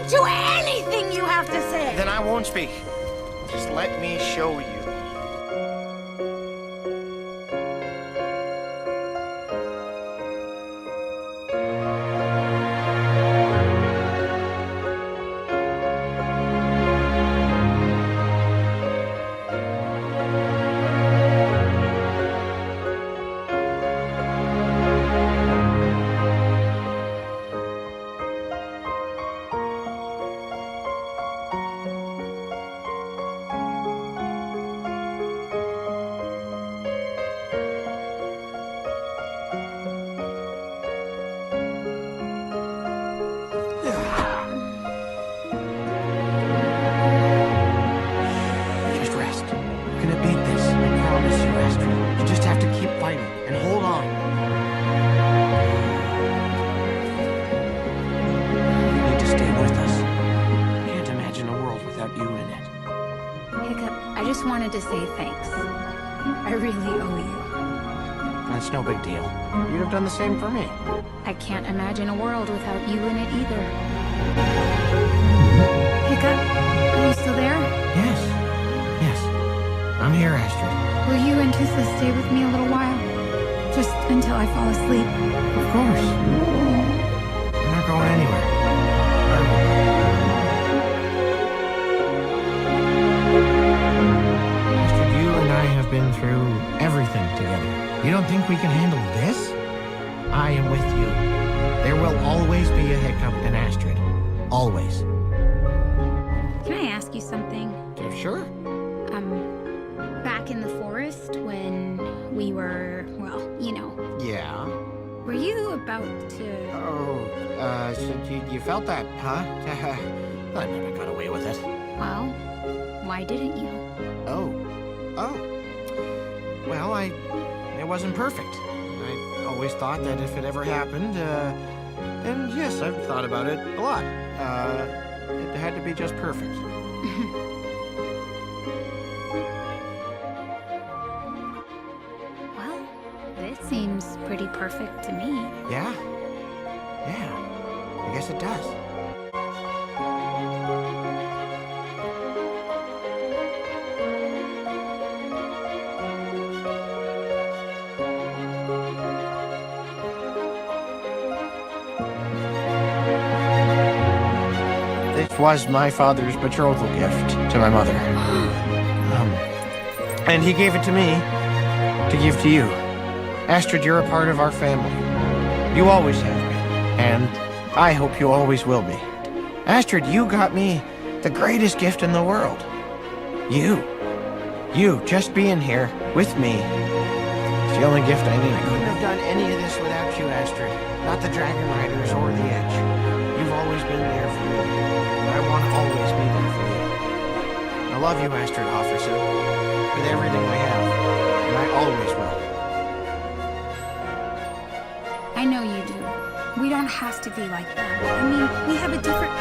to anything you have to say. Then I won't speak. Just let me show you. Just rest. You're gonna beat this. I promise you, Astrid. You just have to keep fighting and hold on. You need to stay with us. I can't imagine a world without you in it. Hiccup, I just wanted to say thanks. I really owe you. That's no big deal. You'd have done the same for me. I can't imagine a world without you in it either. Hiccup, are you still there? Yes. Yes. I'm here, Astrid. Will you and Toothless stay with me a little while? Just until I fall asleep. Of course. We're not going anywhere. Are we? Astrid, you and I have been through everything together. You don't think we can handle this? I am with you. There will always be a Hiccup and Astrid. Always. Can I ask you something? Sure. Back in the forest when we were, well, you know, Yeah. were you about to... Oh, so you felt that, huh? I never got away with it. Well, why didn't you? Oh. Well, it wasn't perfect. I always thought that if it ever happened, and yes, I've thought about it a lot. It had to be just perfect. Well, this seems pretty perfect to me. Yeah? Yeah. I guess it does. This was my father's betrothal gift to my mother. And he gave it to me to give to you. Astrid, you're a part of our family. You always have been, and I hope you always will be. Astrid, you got me the greatest gift in the world. You just being here with me. It's the only gift I need. I couldn't have done any of this without you, Astrid. Not the Dragon Riders or the Edge. You've always been there for me. And I want to always be there for you. I love you, Astrid Hofferson, with everything I have, and I always will. I know you do. We don't have to be like that. I mean, we have a different...